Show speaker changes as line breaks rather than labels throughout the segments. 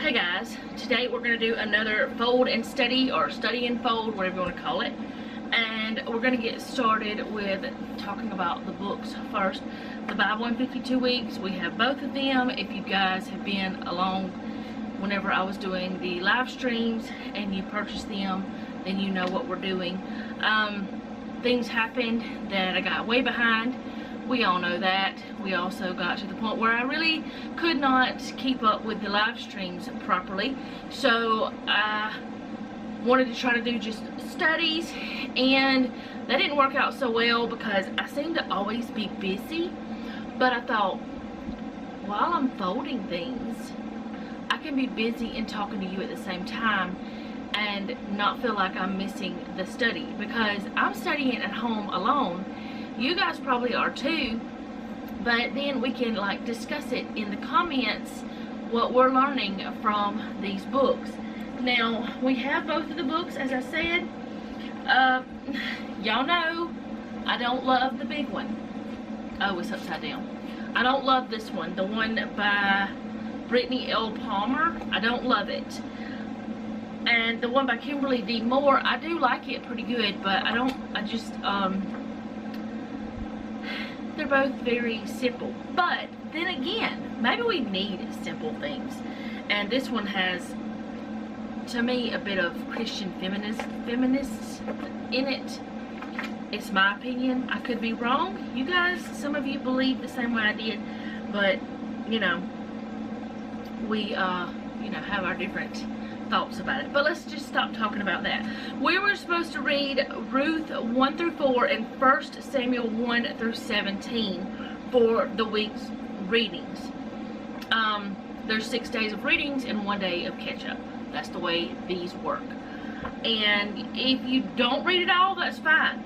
Hey guys, today we're going to do another fold and study, or study and fold, whatever you want to call it. And we're going to get started with talking about the books first. The Bible in 52 Weeks, we have both of them. If you guys have been along whenever I was doing the live streams and you purchased them, then you know what we're doing. Things happened that I got way behind. We all know that. We also got to the point where I really could not keep up with the live streams properly. So I wanted to try to do just studies, and that didn't work out so well because I seem to always be busy. But I thought, while I'm folding things, I can be busy and talking to you at the same time and not feel like I'm missing the study, because I'm studying at home alone. You guys probably are too, but then we can like discuss it in the comments what we're learning from these books. Now, we have both of the books, as I said. Y'all know I don't love the big one. Oh, it's upside down. I don't love this one, the one by Brittany L. Palmer. I don't love it. And the one by Kimberly D. Moore, I do like it pretty good, but they're both very simple. But then again, maybe we need simple things. And this one has, to me, a bit of Christian feminists in it. It's my opinion. I could be wrong. You guys, some of you believe the same way I did, but you know, we have our different thoughts about it. But let's just stop talking about that. We were supposed to read Ruth 1 through 4 and 1 Samuel 1 through 17 for the week's readings. There's 6 days of readings and 1 day of catch-up. That's the way these work. And if you don't read it all, that's fine.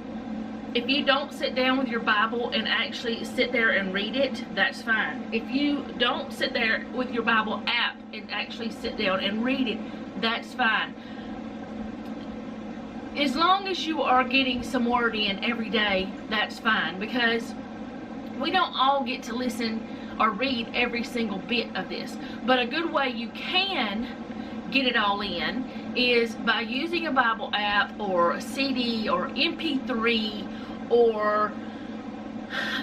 If you don't sit down with your Bible and actually sit there and read it, that's fine. If you don't sit there with your Bible app and actually sit down and read it, that's fine. As long as you are getting some word in every day, that's fine, because we don't all get to listen or read every single bit of this. But a good way you can get it all in is by using a Bible app or a CD or MP3 or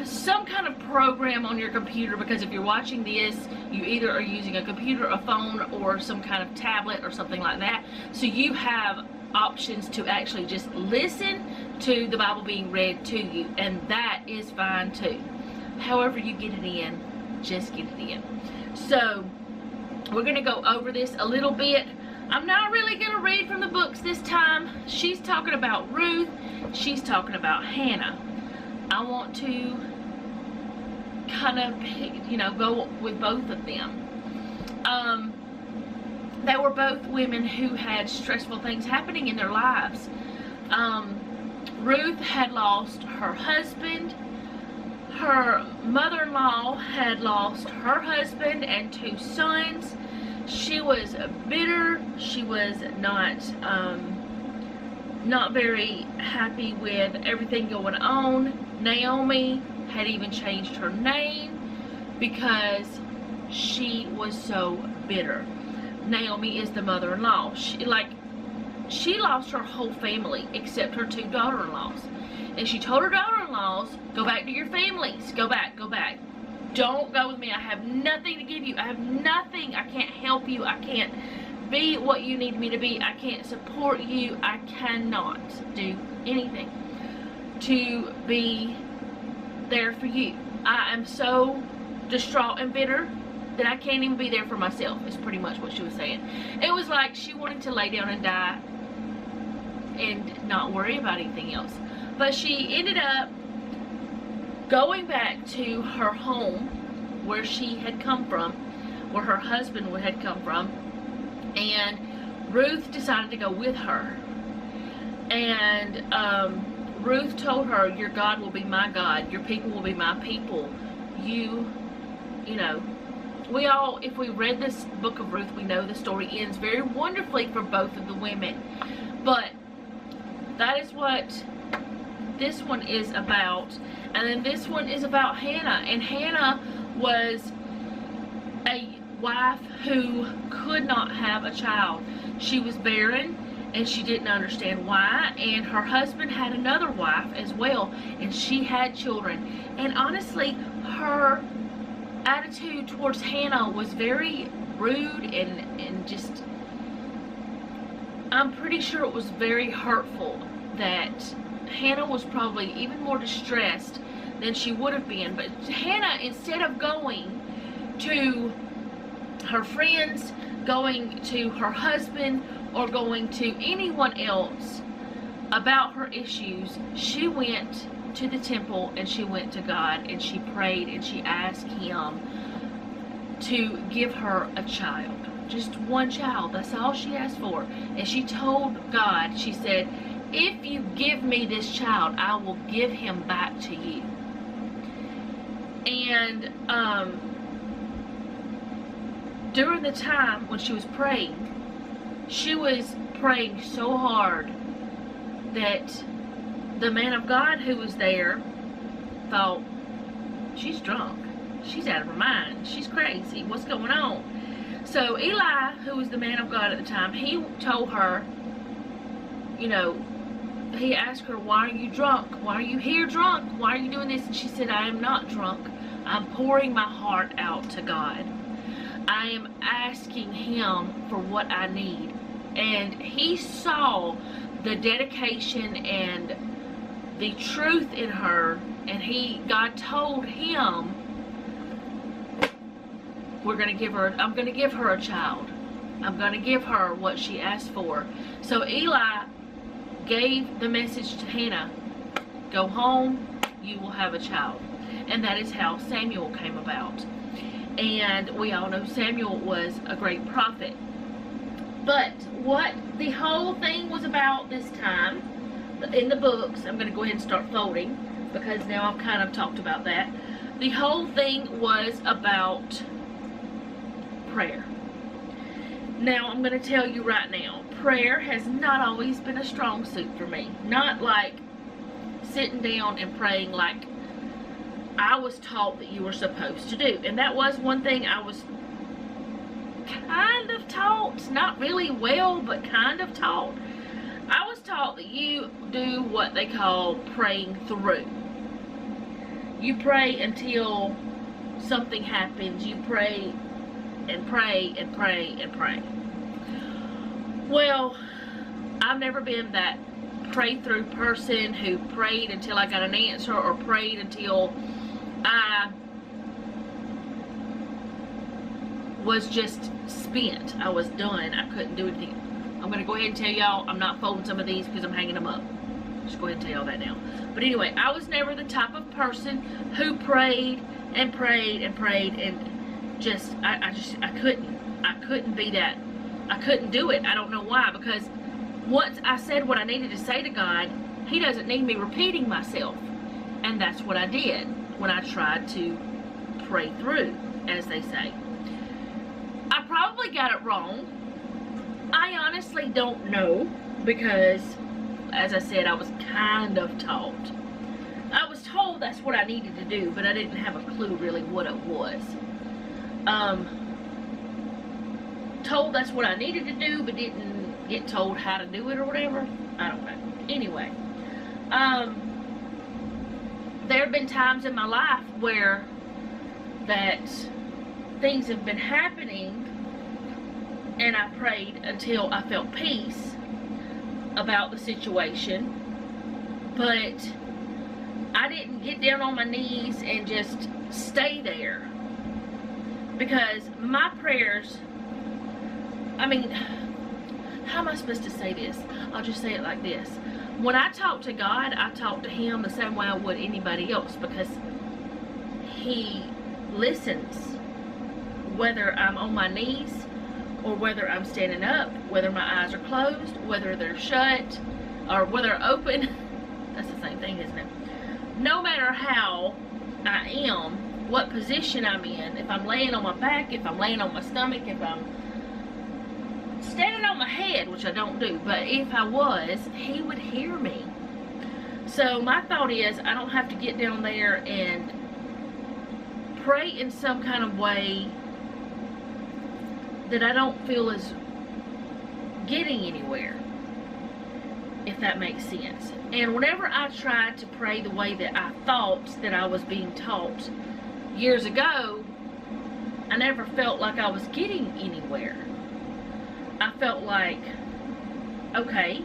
some kind of program on your computer, because if you're watching this, you either are using a computer, a phone, or some kind of tablet or something like that. So you have options to actually just listen to the Bible being read to you, and that is fine too. However you get it in, just get it in. So we're going to go over this a little bit. I'm not really going to read from the books this time. She's talking about Ruth. She's talking about Hannah. I want to kind of, go with both of them. They were both women who had stressful things happening in their lives. Ruth had lost her husband. Her mother-in-law had lost her husband and 2 sons. She was bitter. She was not very happy with everything going on. Naomi had even changed her name because she was so bitter. Naomi is the mother-in-law. She lost her whole family except her 2 daughter-in-laws. And she told her daughter-in-laws, go back to your families. Go back, go back. Don't go with me. I have nothing to give you. I have nothing. I can't help you. I can't be what you need me to be. I can't support you. I cannot do anything to be there for you. I am so distraught and bitter that I can't even be there for myself, is pretty much what she was saying. It was like she wanted to lay down and die and not worry about anything else. But she ended up going back to her home where she had come from, where her husband had come from, and Ruth decided to go with her. And Ruth told her, your God will be my God, your people will be my people. We all, if we read this book of Ruth, we know the story ends very wonderfully for both of the women. But that is what this one is about. And then this one is about Hannah. And Hannah was a wife who could not have a child. She was barren and she didn't understand why, and her husband had another wife as well and she had children. And honestly, her attitude towards Hannah was very rude and just, I'm pretty sure it was very hurtful, that Hannah was probably even more distressed than she would have been. But Hannah, instead of going to her friends, going to her husband, or going to anyone else about her issues, she went to the temple and she went to God and she prayed and she asked him to give her a child. Just one child. That's all she asked for. And she told God, she said, if you give me this child, I will give him back to you. And during the time when she was praying so hard that the man of God who was there thought, she's drunk, she's out of her mind, she's crazy, what's going on? So Eli, who was the man of God at the time, he told her, you know, he asked her, why are you drunk? Why are you here drunk? Why are you doing this? And she said, I am not drunk. I'm pouring my heart out to God. I am asking him for what I need. And he saw the dedication and the truth in her, and God told him, I'm going to give her a child. I'm going to give her what she asked for. So Eli gave the message to Hannah, go home, you will have a child. And that is how Samuel came about. And we all know Samuel was a great prophet. But what the whole thing was about this time, in the books, I'm going to go ahead and start folding, because now I've kind of talked about that. The whole thing was about prayer. Now, I'm going to tell you right now, prayer has not always been a strong suit for me. Not like sitting down and praying like I was taught that you were supposed to do. And that was one thing I was kind of taught. Not really well, but kind of taught. I was taught that you do what they call praying through. You pray until something happens. You pray and pray and pray and pray. Well, I've never been that pray through person who prayed until I got an answer, or prayed until I was just spent. I was done. I couldn't do anything. I'm going to go ahead and tell y'all I'm not folding some of these because I'm hanging them up. Just go ahead and tell y'all that now. But anyway, I was never the type of person who prayed and prayed and prayed and just, I couldn't be that. I couldn't do it. I don't know why, because once I said what I needed to say to God, he doesn't need me repeating myself. And that's what I did when I tried to pray through, as they say. I probably got it wrong. I honestly don't know, because, as I said, I was kind of taught. I was told that's what I needed to do, but I didn't have a clue really what it was. Told that's what I needed to do, but didn't get told how to do it or whatever. I don't know. Anyway, there have been times in my life where that things have been happening, and I prayed until I felt peace about the situation, but I didn't get down on my knees and just stay there, because my prayers, I mean, how am I supposed to say this? I'll just say it like this. When I talk to God, I talk to him the same way I would anybody else, because he listens, whether I'm on my knees or whether I'm standing up, whether my eyes are closed, whether they're shut, or whether they're open. That's the same thing, isn't it? No matter how I am, what position I'm in, if I'm laying on my back, if I'm laying on my stomach, if I'm standing on my head, which I don't do, but if I was, he would hear me. So my thought is, I don't have to get down there and pray in some kind of way that I don't feel is getting anywhere, if that makes sense. And whenever I tried to pray the way that I thought that I was being taught years ago, I never felt like I was getting anywhere. I felt like, okay,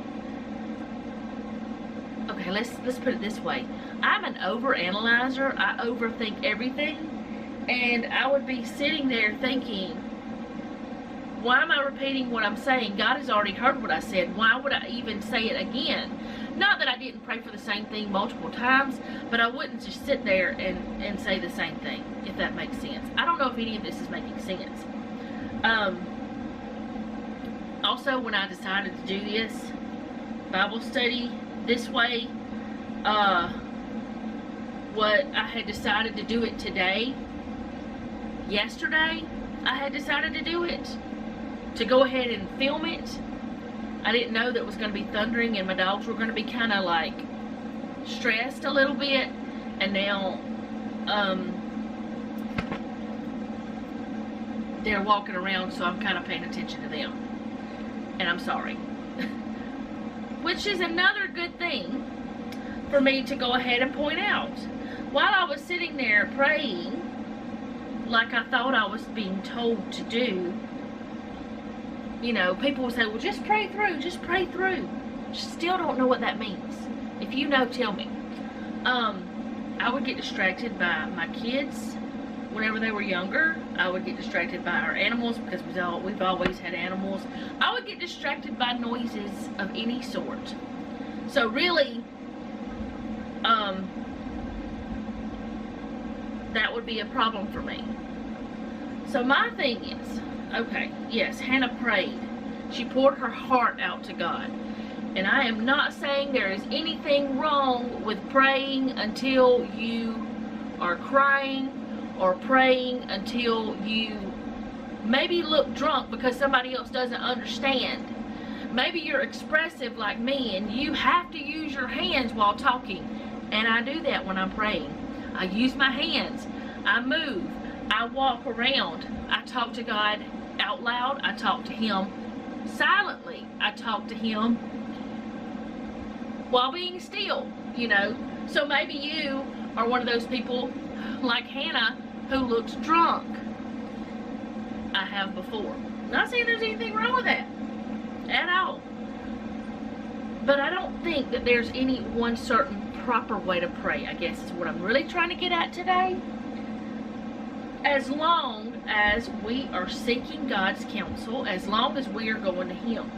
let's put it this way. I'm an overanalyzer. I overthink everything, and I would be sitting there thinking, why am I repeating what I'm saying? God has already heard what I said. Why would I even say it again? Not that I didn't pray for the same thing multiple times, but I wouldn't just sit there and say the same thing, if that makes sense. I don't know if any of this is making sense. Also, when I decided to do this Bible study this way, what I had decided to do it today, yesterday, I had decided to do it, to go ahead and film it. I didn't know that it was going to be thundering and my dogs were going to be kind of like stressed a little bit, and now they're walking around, so I'm kind of paying attention to them, and I'm sorry. Which is another good thing for me to go ahead and point out. While I was sitting there praying like I thought I was being told to do, you know, people would say, well, just pray through, just pray through. Still don't know what that means. If you know, tell me. I would get distracted by my kids whenever they were younger. I would get distracted by our animals, because we've always had animals. I would get distracted by noises of any sort. So really, that would be a problem for me. So my thing is, okay, yes, Hannah prayed. She poured her heart out to God. And I am not saying there is anything wrong with praying until you are crying, or praying until you maybe look drunk because somebody else doesn't understand. Maybe you're expressive like me and you have to use your hands while talking. And I do that when I'm praying. I use my hands. I move. I walk around. I talk to God out loud. I talk to Him silently. I talk to Him while being still, you know. So maybe you are one of those people like Hannah who looks drunk. I have before. Not saying there's anything wrong with that at all. But I don't think that there's any one certain proper way to pray, I guess is what I'm really trying to get at today. As long as we are seeking God's counsel, as long as we are going to Him.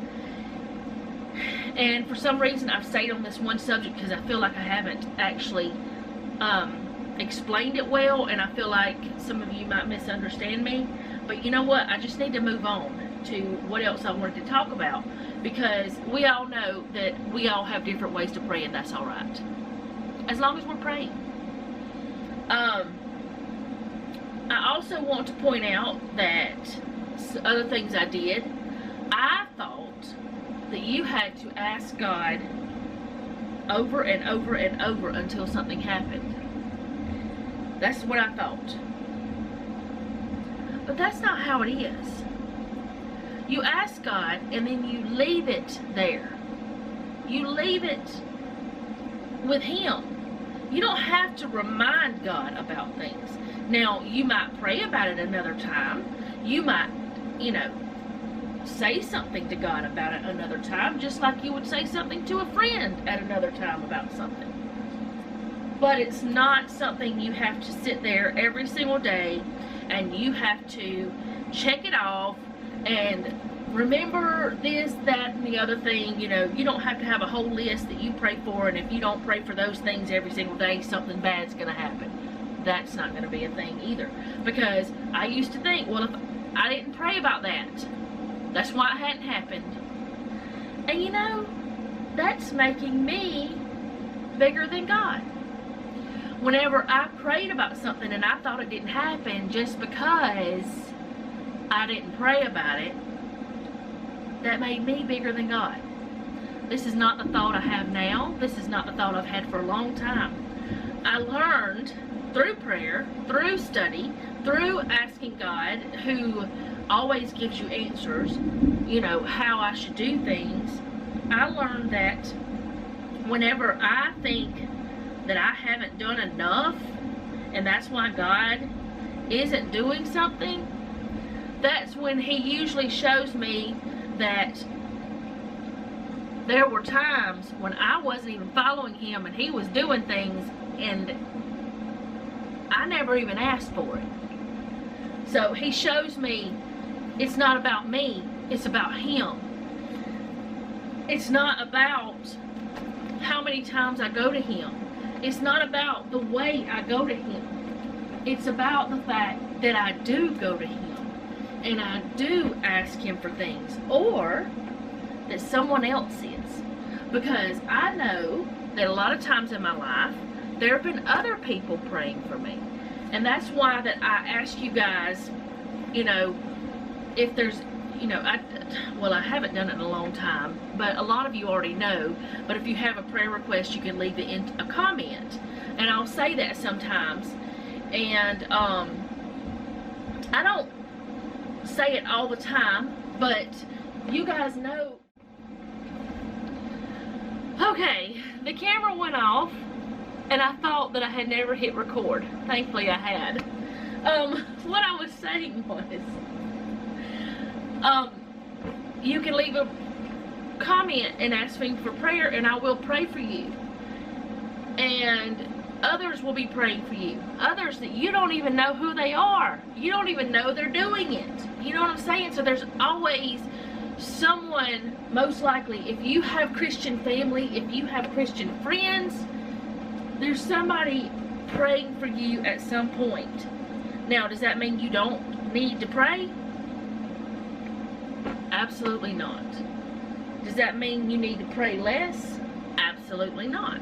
And for some reason I've stayed on this one subject because I feel like I haven't actually explained it well, and I feel like some of you might misunderstand me. But you know what? I just need to move on to what else I wanted to talk about, because we all know that we all have different ways to pray, and that's all right, as long as we're praying. I also want to point out that other things I did. I thought that you had to ask God over and over and over until something happened. That's what I thought. But that's not how it is. You ask God and then you leave it there. You leave it with Him. You don't have to remind God about things. Now, you might pray about it another time. You might, you know, say something to God about it another time, just like you would say something to a friend at another time about something. But it's not something you have to sit there every single day and you have to check it off and remember this, that, and the other thing. You know, you don't have to have a whole list that you pray for, and if you don't pray for those things every single day, something bad's going to happen. That's not going to be a thing either. Because I used to think, well, if I didn't pray about that, that's why it hadn't happened. And you know, that's making me bigger than God. Whenever I prayed about something and I thought it didn't happen just because I didn't pray about it, that made me bigger than God. This is not the thought I have now. This is not the thought I've had for a long time. I learned through prayer, through study, through asking God, who always gives you answers, you know, how I should do things. I learned that whenever I think that I haven't done enough, and that's why God isn't doing something, that's when He usually shows me that there were times when I wasn't even following Him and He was doing things and I never even asked for it. So He shows me it's not about me, it's about Him. It's not about how many times I go to Him. It's not about the way I go to Him. It's about the fact that I do go to Him and I do ask Him for things, or that someone else is. Because I know that a lot of times in my life there have been other people praying for me. And that's why that I ask you guys, you know, if there's, you know, I haven't done it in a long time, but a lot of you already know. But if you have a prayer request, you can leave it in a comment, and I'll say that sometimes. And I don't say it all the time, but you guys know. Okay, the camera went off, and I thought that I had never hit record. Thankfully, I had. What I was saying was, you can leave a comment and ask me for prayer, and I will pray for you. And others will be praying for you. Others that you don't even know who they are. You don't even know they're doing it. You know what I'm saying? So there's always someone, most likely, if you have Christian family, if you have Christian friends, there's somebody praying for you at some point. Now, does that mean you don't need to pray? Absolutely not. Does that mean you need to pray less? Absolutely not.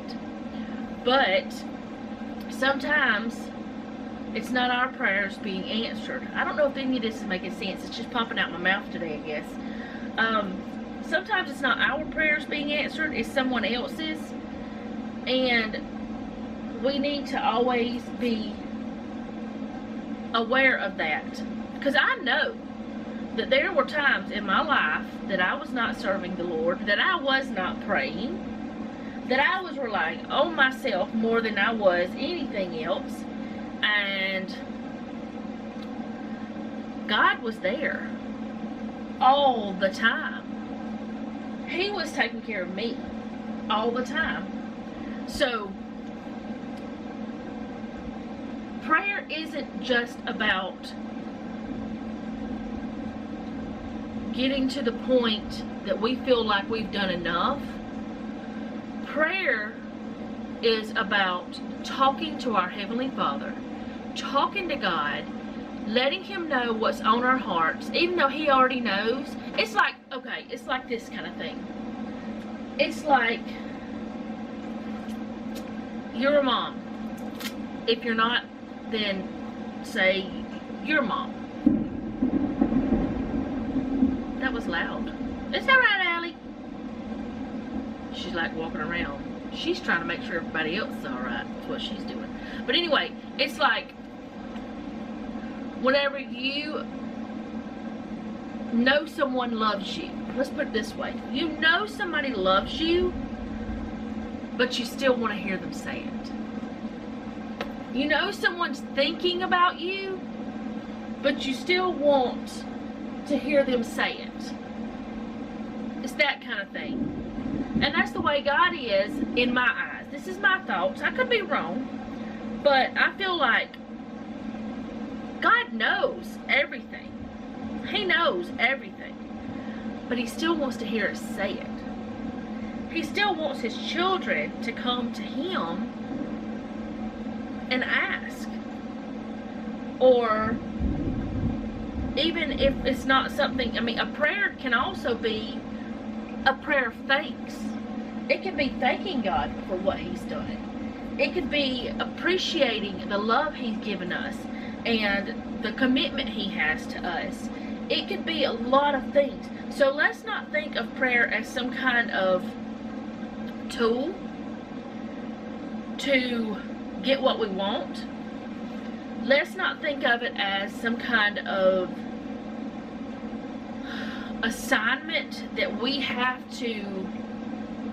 But sometimes it's not our prayers being answered. I don't know if any of this is making sense. It's just popping out my mouth today, I guess. Sometimes it's not our prayers being answered, it's someone else's. And we need to always be aware of that. Because I know that there were times in my life that I was not serving the Lord, that I was not praying, that I was relying on myself more than I was anything else, and God was there all the time. He was taking care of me all the time. So prayer isn't just about getting to the point that we feel like we've done enough. Prayer is about talking to our Heavenly Father, talking to God, letting Him know what's on our hearts, even though He already knows. It's like, okay, it's like this kind of thing. It's like you're a mom. If you're not, then say your mom. That was loud. It's alright, Allie. She's like walking around. She's trying to make sure everybody else is alright. That's what she's doing. But anyway, it's like whenever you know someone loves you. Let's put it this way. You know somebody loves you, but you still want to hear them say it. You know someone's thinking about you, but you still want to hear them say it. It's that kind of thing. And that's the way God is in my eyes. This is my thoughts. I could be wrong, but I feel like God knows everything. He knows everything. But He still wants to hear us say it. He still wants His children to come to Him and ask. Or even if it's not something, I mean, a prayer can also be a prayer of thanks. It can be thanking God for what He's done. It could be appreciating the love He's given us and the commitment He has to us. It could be a lot of things. So let's not think of prayer as some kind of tool to get what we want. Let's not think of it as some kind of assignment that we have to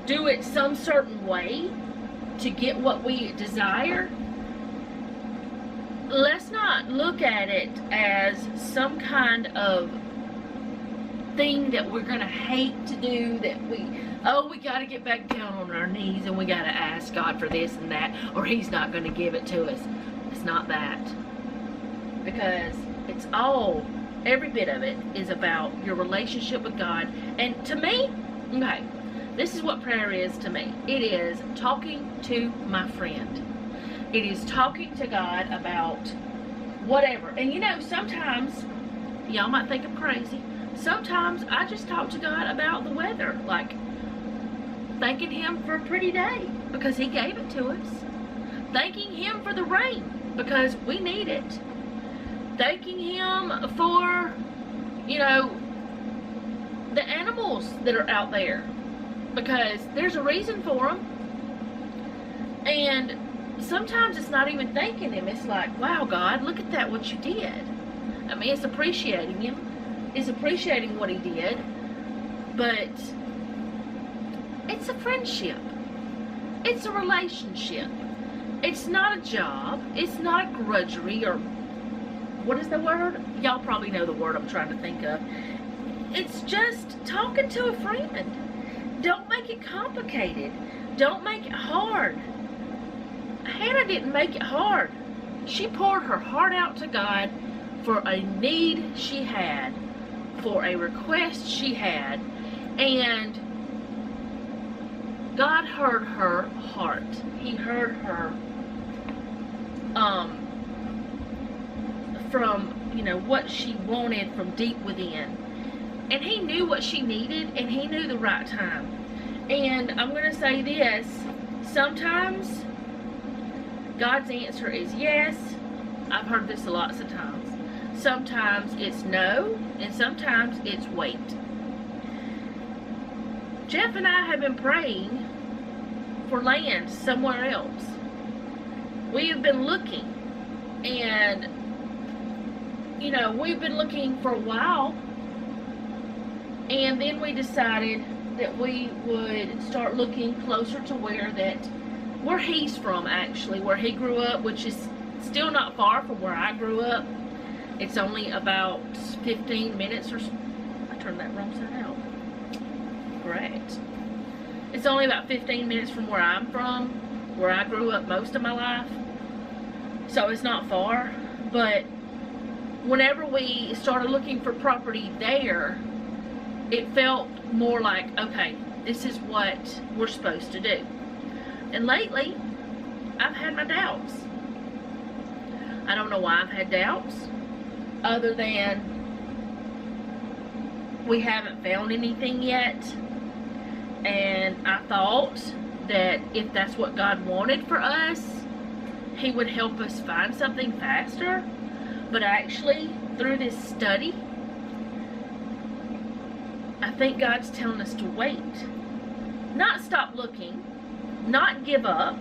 do it some certain way to get what we desire, let's not look at it as some kind of thing that we're going to hate to do, that we got to get back down on our knees and we got to ask God for this and that, or he's not going to give it to us. It's not that. Because it's all, every bit of it is about your relationship with God. And to me, okay, this is what prayer is to me. It is talking to my friend. It is talking to God about whatever. And you know, sometimes, y'all might think I'm crazy, sometimes I just talk to God about the weather. Like, thanking him for a pretty day because he gave it to us. Thanking him for the rain because we need it. Thanking him for, you know, the animals that are out there because there's a reason for them. And sometimes it's not even thanking him. It's like, wow, God, look at that, what you did. I mean, it's appreciating him. It's appreciating what he did. But it's a friendship. It's a relationship. It's not a job. It's not a grudgery, or what is the word? Y'all probably know the word I'm trying to think of. It's just talking to a friend. Don't make it complicated. Don't make it hard. Hannah didn't make it hard. She poured her heart out to God for a need she had, for a request she had, and God heard her heart. He heard her from, you know, what she wanted from deep within. And he knew what she needed, and he knew the right time. And I'm going to say this, sometimes God's answer is yes. I've heard this lots of times. Sometimes it's no, and sometimes it's wait. Jeff and I have been praying for land somewhere else. We have been looking, and you know, we've been looking for a while, and then we decided that we would start looking closer to where he's from, actually, where he grew up, which is still not far from where I grew up. It's only about 15 minutes or so. I turned that wrong side out. Great. It's only about 15 minutes from where I'm from, where I grew up most of my life. So it's not far. But whenever we started looking for property there, it felt more like, okay, this is what we're supposed to do. And lately, I've had my doubts. I don't know why I've had doubts, other than we haven't found anything yet. And I thought that if that's what God wanted for us, he would help us find something faster. But actually, through this study, I think God's telling us to wait. Not stop looking, not give up,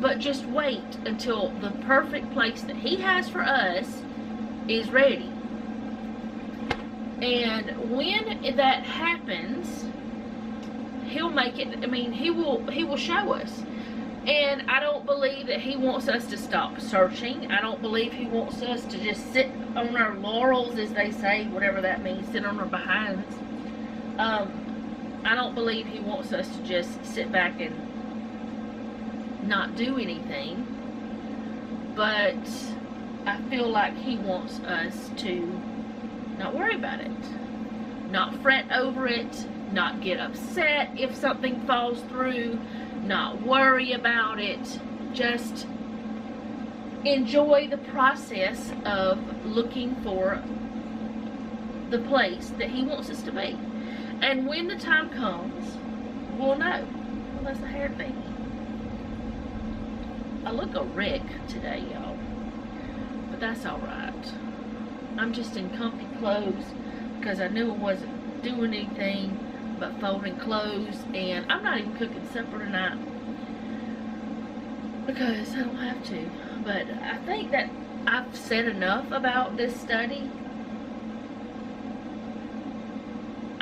but just wait until the perfect place that he has for us is ready. And when that happens, he'll make it, I mean, he will show us. And I don't believe that he wants us to stop searching. I don't believe he wants us to just sit on our laurels, as they say, whatever that means, sit on our behinds. I don't believe he wants us to just sit back and not do anything. But I feel like he wants us to not worry about it, not fret over it, not get upset if something falls through, not worry about it, just enjoy the process of looking for the place that he wants us to be. And when the time comes, we'll know. Well, that's a hair thingy. I look a wreck today, y'all, but that's alright. I'm just in comfy clothes because I knew I wasn't doing anything but folding clothes, and I'm not even cooking supper tonight because I don't have to. But I think that I've said enough about this study.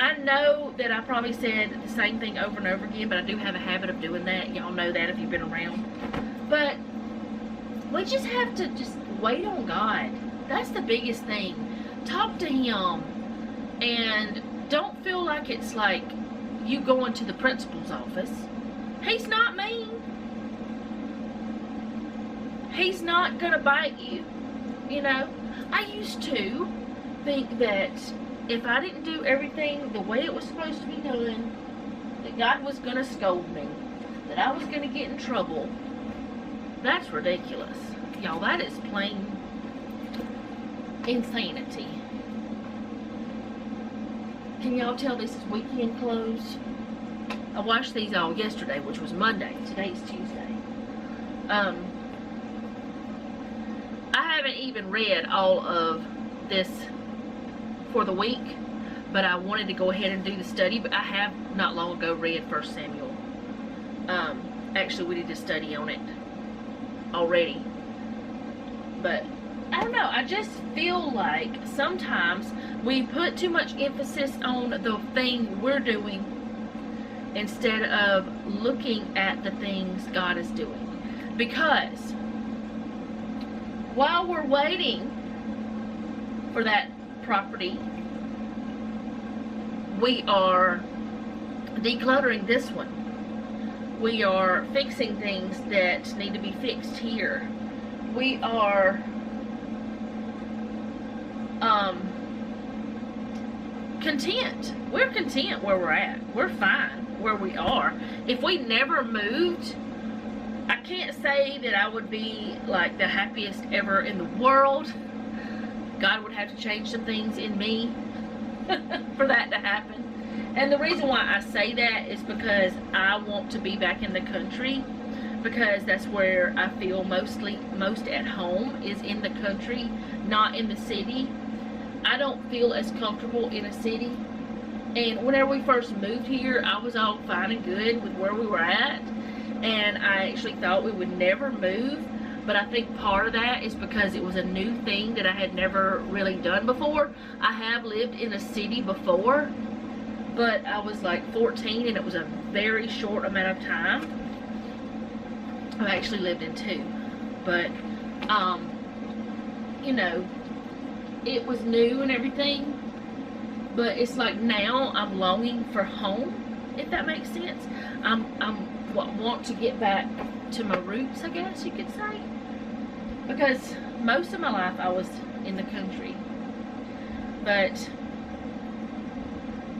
I know that I probably said the same thing over and over again, but I do have a habit of doing that. Y'all know that if you've been around. But we just have to just wait on God. That's the biggest thing. Talk to Him. And don't feel like it's like you going to the principal's office. He's not mean. He's not going to bite you. You know, I used to think that if I didn't do everything the way it was supposed to be done, that God was going to scold me, that I was going to get in trouble. That's ridiculous. Y'all, that is plain insanity. Can y'all tell this is weekend clothes? I washed these all yesterday, which was Monday. Today's Tuesday. I haven't even read all of this for the week, but I wanted to go ahead and do the study. But I have not long ago read 1 Samuel. Actually, we did a study on it already. But I don't know, I just feel like sometimes we put too much emphasis on the thing we're doing instead of looking at the things God is doing. Because while we're waiting for that property, we are decluttering this one. We are fixing things that need to be fixed here. We are content. We're content where we're at. We're fine where we are. If we never moved, I can't say that I would be like the happiest ever in the world. God would have to change some things in me for that to happen. And the reason why I say that is because I want to be back in the country, because that's where I feel most at home, is in the country, not in the city. I don't feel as comfortable in a city. And whenever we first moved here, I was all fine and good with where we were at, and I actually thought we would never move. But I think part of that is because it was a new thing that I had never really done before. I have lived in a city before, but I was like 14 and it was a very short amount of time. I've actually lived in 2, but you know, it was new and everything. But it's like now I'm longing for home, if that makes sense. Want to get back to my roots, I guess you could say, because most of my life I was in the country. But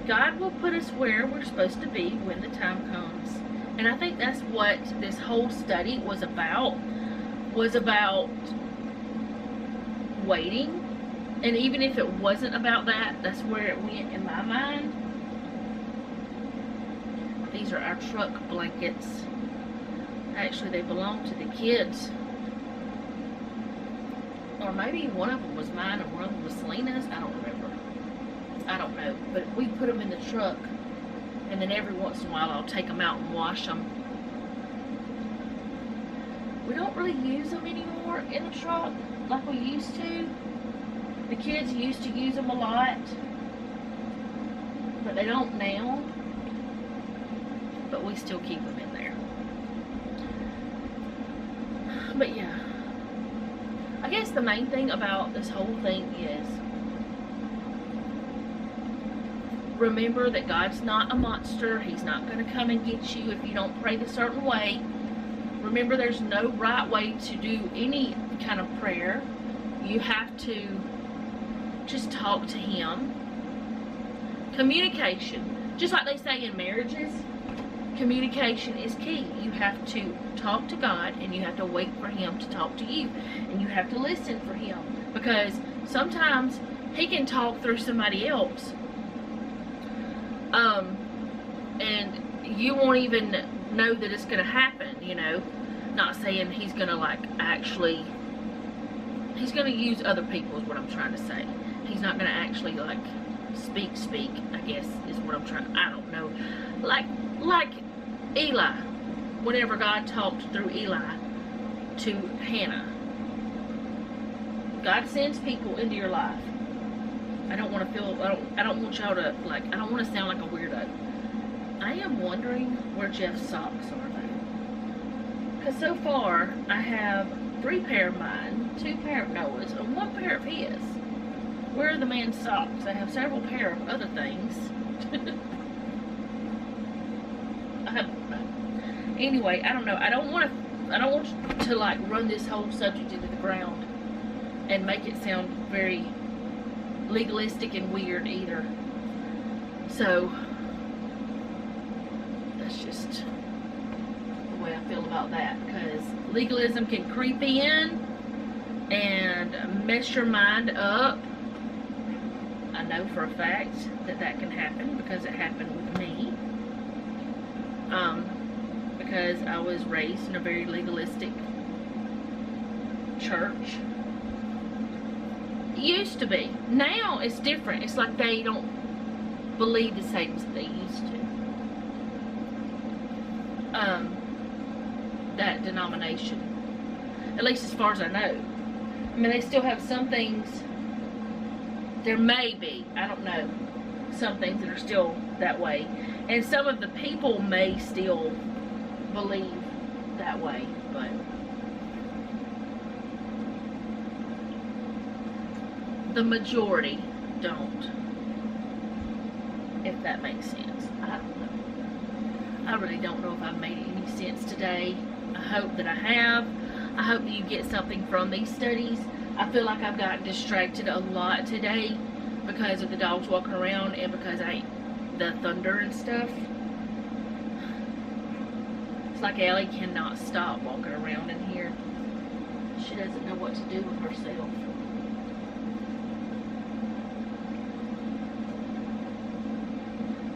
God will put us where we're supposed to be when the time comes. And I think that's what this whole study was about waiting. And even if it wasn't about that, that's where it went in my mind. These are our truck blankets. Actually, they belong to the kids. Or maybe one of them was mine and one of them was Selena's. I don't remember. I don't know. But we put them in the truck. And then every once in a while, I'll take them out and wash them. We don't really use them anymore in the truck like we used to. The kids used to use them a lot. But they don't now. But we still keep them in there. But yeah, I guess the main thing about this whole thing is remember that God's not a monster. He's not going to come and get you if you don't pray the certain way. Remember, there's no right way to do any kind of prayer. You have to just talk to Him. Communication, just like they say in marriages, communication is key. You have to talk to God and you have to wait for Him to talk to you, and you have to listen for Him, because sometimes He can talk through somebody else and you won't even know that it's going to happen, you know. Not saying He's going to like actually, He's going to use other people is what I'm trying to say. He's not going to actually like speak, I guess is what I'm trying, I don't know. Like Eli, whenever God talked through Eli to Hannah. God sends people into your life. I don't want to feel, I don't want y'all to, like, I don't want to sound like a weirdo. I am wondering where Jeff's socks are though. Because so far, I have 3 pair of mine, 2 pair of Noah's, and 1 pair of his. Where are the man's socks? I have several pair of other things. Anyway, I don't know. I don't want to like run this whole subject into the ground and make it sound very legalistic and weird either. So that's just the way I feel about that, because legalism can creep in and mess your mind up. I know for a fact that that can happen because it happened with me. Because I was raised in a very legalistic church. It used to be. Now it's different. It's like they don't believe the same as they used to. That denomination. At least as far as I know. I mean, they still have some things. There may be, I don't know, some things that are still that way. And some of the people may still believe that way, but the majority don't, if that makes sense. I don't know. I really don't know if I've made any sense today. I hope that I have. I hope that you get something from these studies. I feel like I've gotten distracted a lot today because of the dogs walking around and because the thunder and stuff. It's like Ellie cannot stop walking around in here. She doesn't know what to do with herself.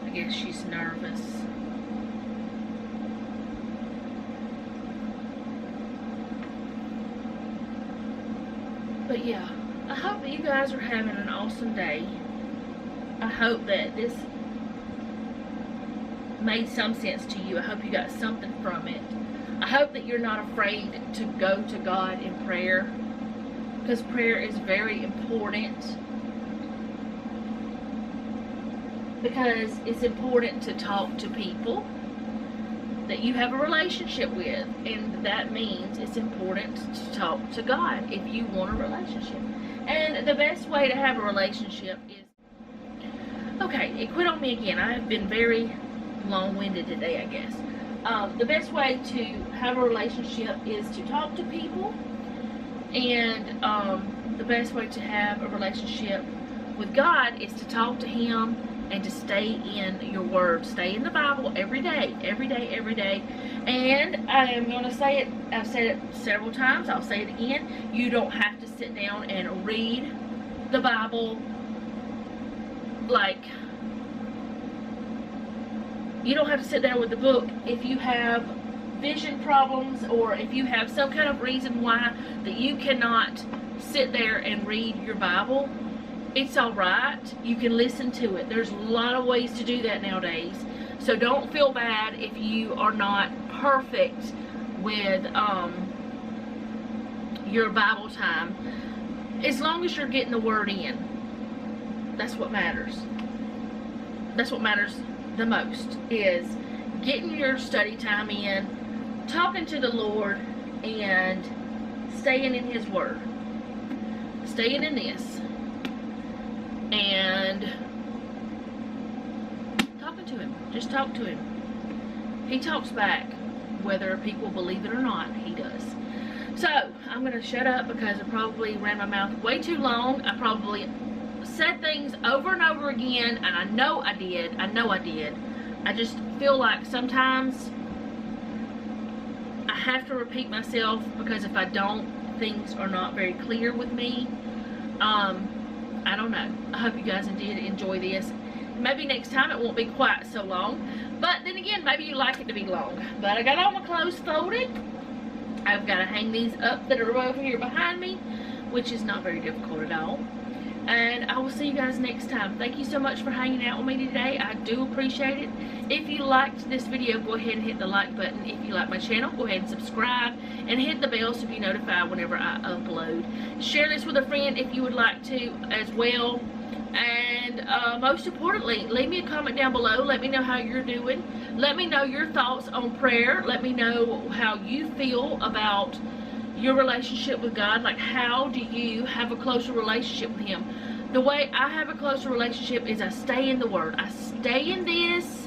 I guess she's nervous. But yeah, I hope that you guys are having an awesome day. I hope that this made some sense to you. I hope you got something from it. I hope that you're not afraid to go to God in prayer, because prayer is very important. Because it's important to talk to people that you have a relationship with, and that means it's important to talk to God if you want a relationship. And the best way to have a relationship is, okay, it quit on me again. I have been very long-winded today, I guess. The best way to have a relationship is to talk to people, and the best way to have a relationship with God is to talk to Him and to stay in your word. Stay in the Bible every day, every day, every day. And I am going to say it, I've said it several times, I'll say it again, you don't have to sit down and read the Bible like, you don't have to sit there with the book if you have vision problems, or if you have some kind of reason why that you cannot sit there and read your Bible. It's alright. You can listen to it. There's a lot of ways to do that nowadays. So don't feel bad if you are not perfect with your Bible time. As long as you're getting the word in. That's what matters. That's what matters the most, is getting your study time in, talking to the Lord, and staying in His word. Staying in this. And talking to Him. Just talk to Him. He talks back, whether people believe it or not. He does. So I'm going to shut up because I probably ran my mouth way too long. I probably said things over and over again, and I know I did. I just feel like sometimes I have to repeat myself, because if I don't, things are not very clear with me. I don't know. I hope you guys did enjoy this. Maybe next time it won't be quite so long. But then again, maybe you like it to be long. But I got all my clothes folded. I've got to hang these up that are over here behind me, which is not very difficult at all. And I will see you guys next time. Thank you so much for hanging out with me today. I do appreciate it. If you liked this video, go ahead and hit the like button. If you like my channel, go ahead and subscribe and hit the bell so you be notified whenever I upload. Share this with a friend if you would like to as well. And most importantly, leave me a comment down below. Let me know how you're doing. Let me know your thoughts on prayer. Let me know how you feel about your relationship with God. Like, how do you have a closer relationship with Him? The way I have a closer relationship is I stay in the Word. I stay in this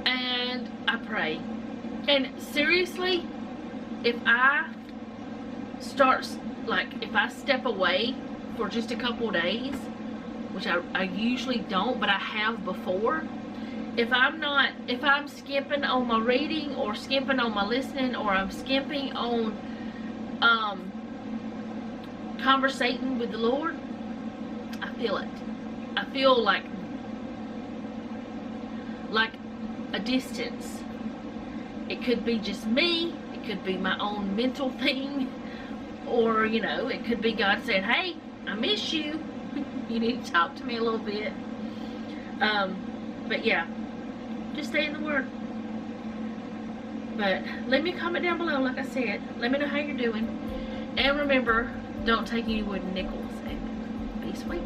and I pray. And seriously, if I step away for just a couple days, which I usually don't, but I have before, if I'm skipping on my reading, or skipping on my listening, or I'm skipping on conversating with the Lord, I feel it. I feel like a distance. It could be just me, it could be my own mental thing, or it could be God saying, hey, I miss you. You need to talk to me a little bit. But yeah, just stay in the Word. But leave me a comment down below, like I said. Let me know how you're doing. And remember, don't take any wooden nickels. Be sweet.